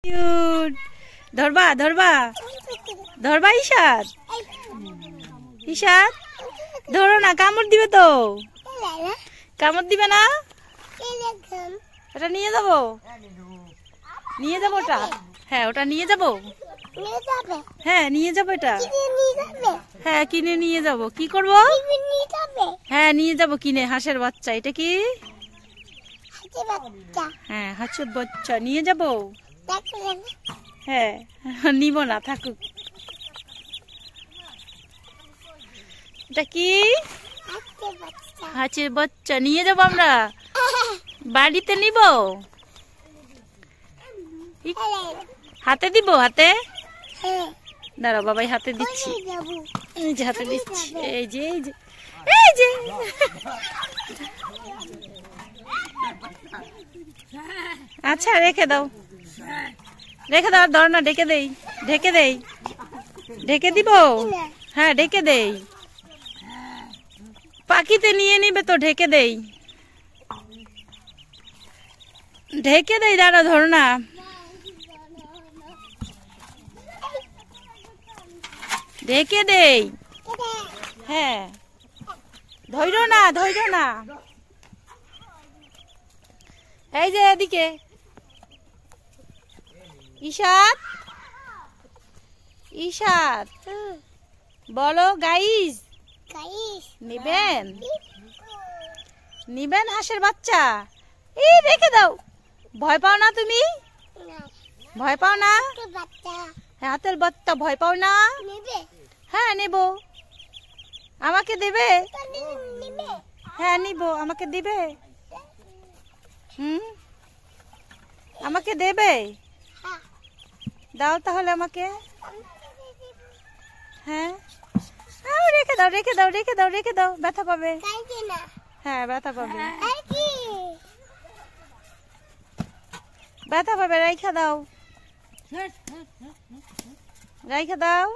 Cute. ধরবা ধরবা ধরবা ঈশাদ, ঈশাদ ধরো না, কামড় দিবে তো। কামড় দিবে না? ওটা নিয়ে যাবো, নিয়ে যাবো ওটা। হ্যাঁ ওটা নিয়ে যাবো, হ্যাঁ নিয়ে যাবো এটা। হ্যাঁ কিনে নিয়ে যাব। কি করব? হ্যাঁ নিয়ে যাব কিনে। হাঁসের বাচ্চা এটা কি? হ্যাঁ হাঁসের বাচ্চা নিয়ে যাব। হ্যাঁ নিব না, থাকুক। এটা কি? হাঁসের বাচ্চা নিয়ে যাব আমরা, বাড়িতে নিব। হাতে দিব, হাতে দাঁড়াও বাবাই হাতে দিচ্ছি, এই যে হাতে দিচ্ছি, এই যে এই যে এই যে। আচ্ছা রেখে দাও, রেখে দাও, ধর না, ঢেকে দেই, ঢেকে দেই, ঢেকে দিব। হ্যাঁ ঢেকে দেই, পাখিতে নিয়ে নিবে তো, ঢেকে দেই, ঢেকে দেই, দাঁড়া, ধর না। ঢেকে দেই, হ্যাঁ ধৈর্য না, ধৈর্য না। এই যে এদিকে ঈশাদ, ঈশাদ বলো গাইস, নিবেন? নিবেন হাঁসের বাচ্চা? এই রেখে দাও। ভয় পাও না তুমি? ভয় পাও না? হাতের বাচ্চা ভয় পাও না? হ্যাঁ নেব। আমাকে দেবে? হ্যাঁ নিব, আমাকে দিবে? আমাকে দেবে? দাও তাহলে আমাকে। হ্যাঁ রেখে দাও, রেখে দাও, রেখে দাও, রেখে দাও, ব্যথা পাবে। হ্যাঁ ব্যথা পাবে, ব্যথা পাবে, রাইখা দাও, রাইখা দাও,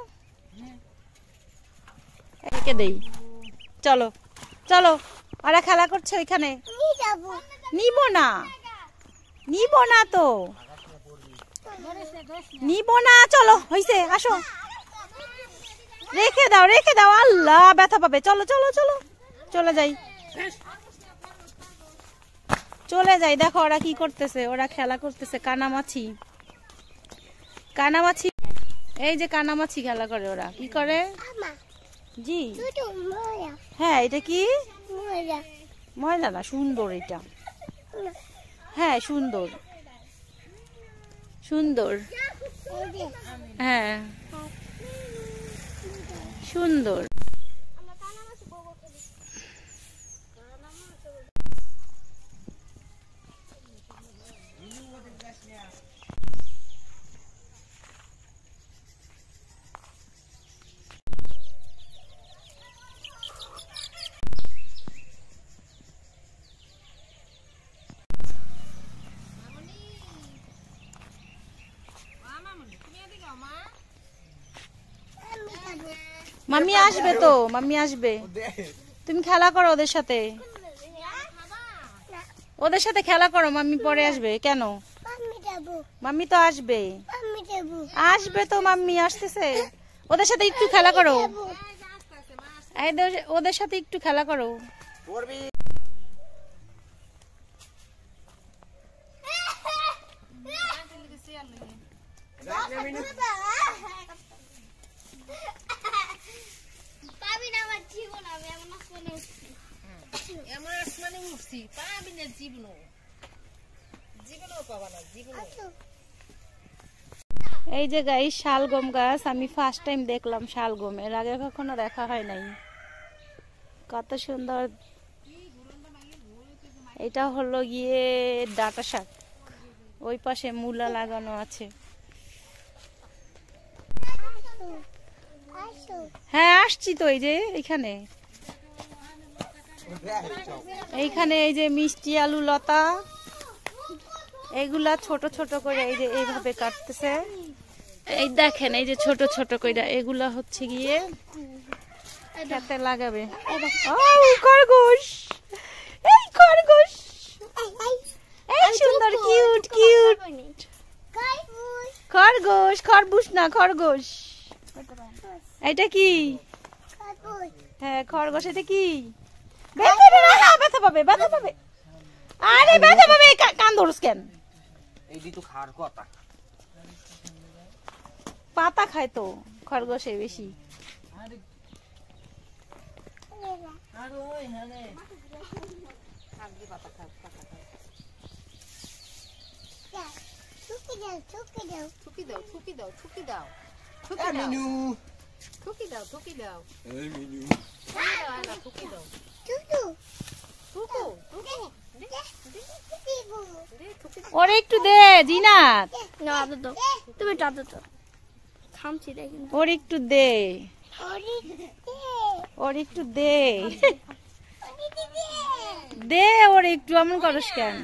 রেখে দেই। চলো চলো, ওরা খেলা করছে ওইখানে। নিব না, নিব না তো, নিব না। চলো হইছে, আসো, রেখে দাও, রেখে দাও। আল্লাহ ব্যথা পাবে। চলো চলো চলো, চলে যাই, চলে যাই। দেখো ওরা কি করতেছে, ওরা খেলা করতেছে। কানামাছি, কানামাছি, এই যে কানামাছি খেলা করে। ওরা কি করে? জি হ্যাঁ, এটা কি? ময়লা না, সুন্দর এটা। হ্যাঁ সুন্দর, সুন্দর, হ্যাঁ সুন্দর। মাম্মি আসবে তো, মাম্মি আসবে। তুমি খেলা করো ওদের সাথে, ওদের সাথে খেলা করো, মাম্মি পরে আসবে। কেন? মাম্মি তো আসবে, আসবে তো, মাম্মি আসতেছে। ওদের সাথে একটু খেলা করো, ওদের সাথে একটু খেলা করো। এই যে গাইস শালগম গাছ, আমি ফার্স্ট টাইম দেখলাম শালগম, এর আগে কখনো দেখা হয় নাই। কত সুন্দর। এটা হলো গিয়ে ডাঁটা শাক, ওই পাশে মূলা লাগানো আছে। হ্যাঁ আসছি তো, এই যে এখানে, এইখানে এই যে মিষ্টি আলু লতা, এইগুলা ছোট ছোট করে এই যে এইভাবে কাটতেছে। এই দেখেন, এই যে ছোট ছোট করে এগুলা হচ্ছে গিয়ে খেতে লাগাবে। খরগোশ, এই খরগোশ, এই সুন্দর, কিউট কিউট। খরগোশ, খরগোশ না খরগোশ। এটা কি? হ্যাঁ খরগোশ। এটা কি? ব্যথা পাবে, ব্যথা পাবে। আরে ব্যথা পাবে, কান ধরস কেন? পাতা খায় তো খরগোশে বেশি। ওরে একটু দে জিনাত, তুমি দাদা তো থামছি দেখি। ওর একটু দে, ওর একটু দে, দে ওর একটু। এমন করস কেন?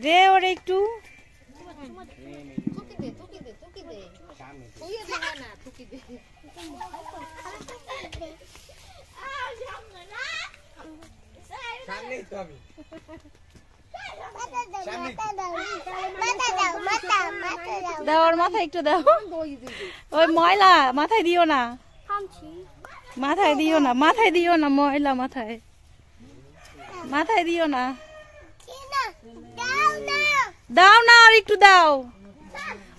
দে ওর একটু। দাও ওর মাথায় একটু দাও। ওই ময়লা মাথায় দিও না, মাথায় দিও না, মাথায় দিও না, ময়লা মাথায়, মাথায় দিও না। দাও না ওর একটু দাও,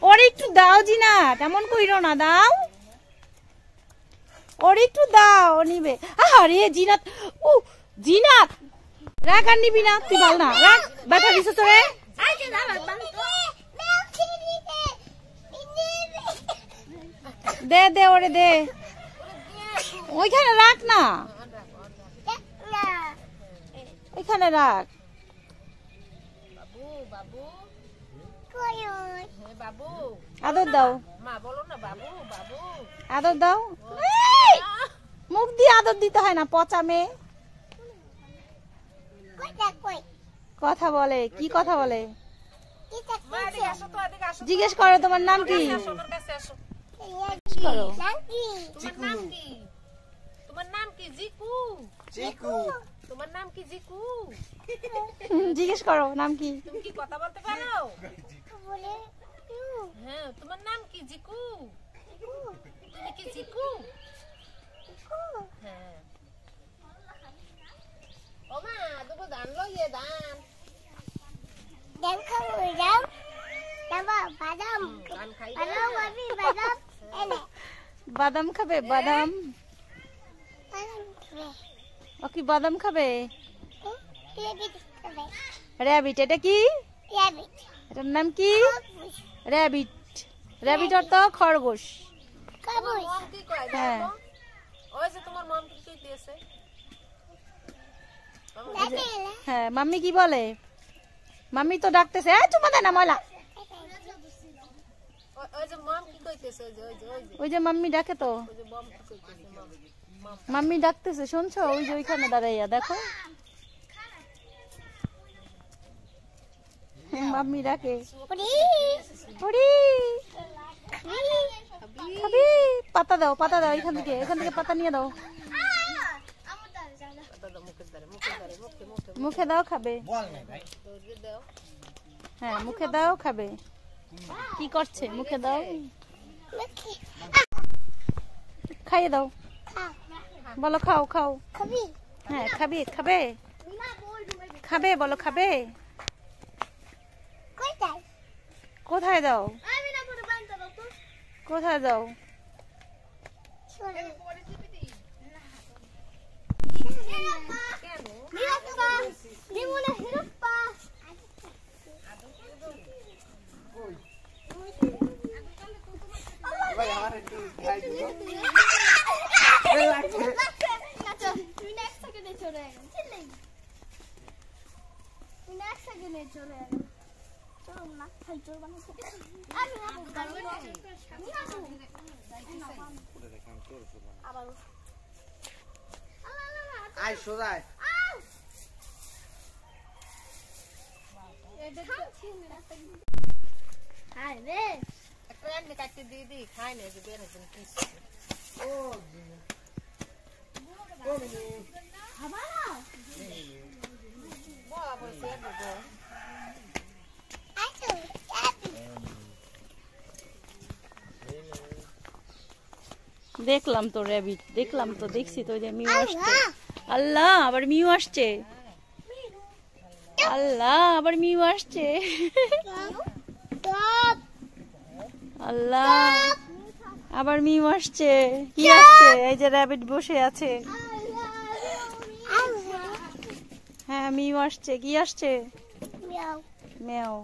ওর একটু দাও জিনাত, এমন কইরো না, দাও ওর একটু দাও, ও নিবে। আরে জিনাত, ও জিনাত রাগ, আর নিবি না তুই, বল না রাগ, ব্যথা দিছ তোরে। দে দে ওরে দে, ওইখানে রাখ না, ওইখানে রাখ। আদর দাও, আদর দাও। মুখ দিয়ে আদর দিতে হয় না, পচা মেয়ে। কথা বলে, কি কথা বলে? জিজ্ঞেস করো তোমার নাম কি? জিজ্ঞেস করো নাম কি? তুমি কি কথা বলতে পারো? হ্যাঁ, তোমার নাম কি? জিকু। তুমি কি জিকু? হ্যাঁ। ও মা, দুটো দান লইয়ে দান। দান খাবো, দাও। দাও বাদাম। দান খাই। বাদাম খাবি, বাদাম। এনে। বাদাম খাবে? বাদাম ও কি বাদাম খাবে? র্যাবিট। এটা কি? র্যাবিট। এটার নাম কি? র্যাবিট। র্যাবিট অর্থ খরগোশ। খরগোশ। কি কয়? হ্যাঁ। ওই যে তোমার মম কি কইতেছে? হ্যাঁ, মাম্মি কি বলে? মাম্মি তো ডাকতেছে, এই চুমা দে না ময়লা। ওই যে মম কি কইতেছে? ওই যে মাম্মি ডাকে তো, ওই যে মম কি কইতেছে? মাম্মি ডাকতেছে, শুনছো? ওই যে ওইখানে দাঁড়াইয়া দেখো, মাম্মি ডাকে। খাবি? পাতা দাও, পাতা দাও, এখান থেকে পাতা নিয়ে দাও, মুখে দাও, খাবে। হ্যাঁ মুখে দাও, খাবে। কি করছে? মুখে দাও, খাইয়ে দাও, বলো খাও খাও। হ্যাঁ খাবি, খাবে, খাবে, বলো খাবে। কোথায় দাও, কোথায় দাও? খাই না যে বের হচ্ছে কি দেখলাম তো র্যাবিট, দেখলাম তো, দেখছি তো, ওই যে মিউ আসছে। আল্লাহ, আবার মিউ আসছে। আল্লাহ, আবার মিউ আসছে। Stop. আল্লাহ, আবার মিউ আসছে। কি আসছে? এই যে র্যাবিট বসে আছে। হ্যাঁ, মিউ আসছে। কি আসছে? Meow. মেও।